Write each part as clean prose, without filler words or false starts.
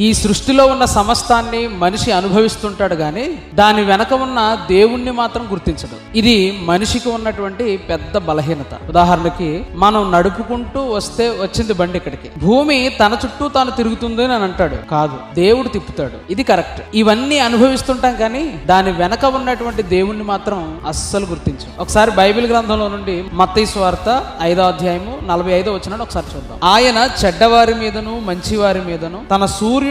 ఈ సృష్టిలో ఉన్న సమస్తాన్ని మనిషి అనుభవిస్తుంటాడు కానీ దాని వెనక ఉన్న దేవుణ్ణి మాత్రం గుర్తించడు. ఇది మనిషికి ఉన్నటువంటి పెద్ద బలహీనత. ఉదాహరణకి మనం నడుపుకుంటూ వచ్చింది బండి ఇక్కడికి, భూమి తన చుట్టూ తాను తిరుగుతుంది అని అంటాడు, కాదు, దేవుడు తిప్పుతాడు. ఇది కరెక్ట్. ఇవన్నీ అనుభవిస్తుంటాం కానీ దాని వెనక ఉన్నటువంటి దేవుణ్ణి మాత్రం అస్సలు గుర్తించం. ఒకసారి బైబిల్ గ్రంథంలో నుండి మత్తయి సువార్త 5వ అధ్యాయము 45వ వచనాన్ని ఒకసారి చూద్దాం. ఆయన చెడ్డవారి మీదను మంచివారి మీదను తన సూర్యుని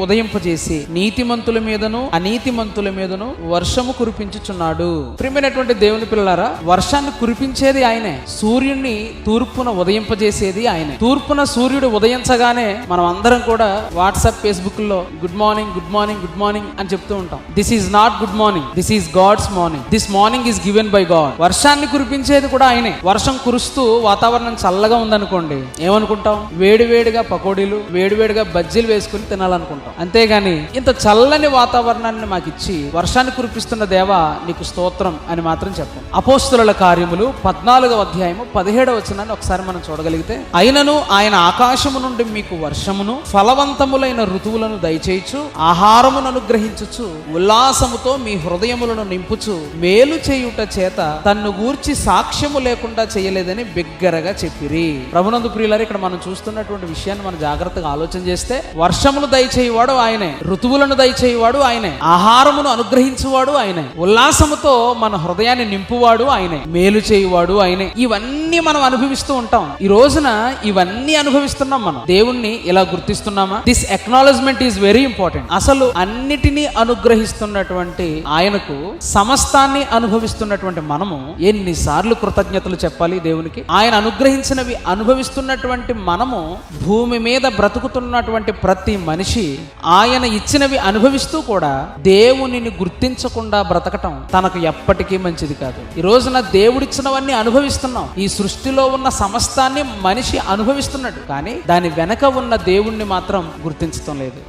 ఉదయింపజేసి నీతిమంతుల మీదను అనీతిమంతుల మీదను వర్షము కురిపించుచున్నాడు. ప్రియమైనటువంటి దేవుని పిల్లలారా, వర్షాన్ని కురిపించేది ఆయనే, సూర్యుడిని తూర్పున ఉదయింపజేసేది ఆయనే. తూర్పున సూర్యుడు ఉదయించగానే మనం అందరం కూడా వాట్సాప్, ఫేస్బుక్ లో good morning good morning good morning అని చెప్తూ ఉంటాం. This is not good morning, this is God's morning. This morning is given by God. వర్షాన్ని కురిపించేది కూడా ఆయనే. వర్షం కురుస్తూ వాతావరణం చల్లగా ఉందనుకోండి, ఏమనుకుంటాం? వేడివేడిగా పకోడీలు, వేడివేడిగా బజ్జీలు వేసుకుని తినాలనుకుంటాం. అంతేగాని ఇంత చల్లని వాతావరణాన్ని మాకు ఇచ్చి వర్షాన్ని కురిపిస్తున్న దేవా నీకు స్తోత్రం అని మాత్రం చెప్పం. అపోస్తలుల కార్యములు 14వ అధ్యాయము 17వ వచనాన్ని ఒకసారి మనం చూడగలిగితే, అయినను ఆయన ఆకాశము నుండి మీకు వర్షమును ఫలవంతములైన ఋతువులను దయచేయచ్చు, ఆహారమును అనుగ్రహించుచు, ఉల్లాసముతో మీ హృదయములను నింపుచు, మేలు చేయుట చేత తన్ను గూర్చి సాక్ష్యము లేకుండా చేయలేదని బిగ్గరగా చెప్పిరి. ప్రభునందు ప్రియులారా, ఇక్కడ మనం చూస్తున్నటువంటి విషయాన్ని మనం జాగ్రత్తగా ఆలోచన చేస్తే, వర్షమును దయచేయువాడు ఆయనే, ఋతువులను దయచేయువాడు ఆయనే, ఆహారమును అనుగ్రహించువాడు ఆయనే, ఉల్లాసముతో మన హృదయాన్ని నింపువాడు ఆయనే, మేలు చేయువాడు ఆయనే. ఇవన్నీ మనం అనుభవిస్తూ ఉంటాం. ఈ రోజున ఇవన్నీ అనుభవిస్తున్నాం. మనం దేవుణ్ణి ఇలా గుర్తిస్తున్నామా? This acknowledgement is very important. అసలు అన్నిటినీ అనుగ్రహిస్తున్నటువంటి ఆయనకు సమస్తాన్ని అనుభవిస్తున్నటువంటి మనము ఎన్నిసార్లు కృతజ్ఞతలు చెప్పాలి దేవునికి? ఆయన అనుగ్రహించినవి అనుభవిస్తున్నటువంటి మనము, భూమి మీద బ్రతుకుతున్నటువంటి ప్రతి మనిషి ఆయన ఇచ్చినవి అనుభవిస్తూ కూడా దేవునిని గుర్తించకుండా బ్రతకటం తనకు ఎప్పటికీ మంచిది కాదు. ఈ రోజున దేవుడిచ్చినవన్నీ అనుభవిస్తున్నాం. ఈ సృష్టిలో ఉన్న సమస్తాన్ని మనిషి అనుభవిస్తున్నాడు, కానీ దాని వెనక ఉన్న దేవుణ్ణి మాత్రం గుర్తించటం లేదు.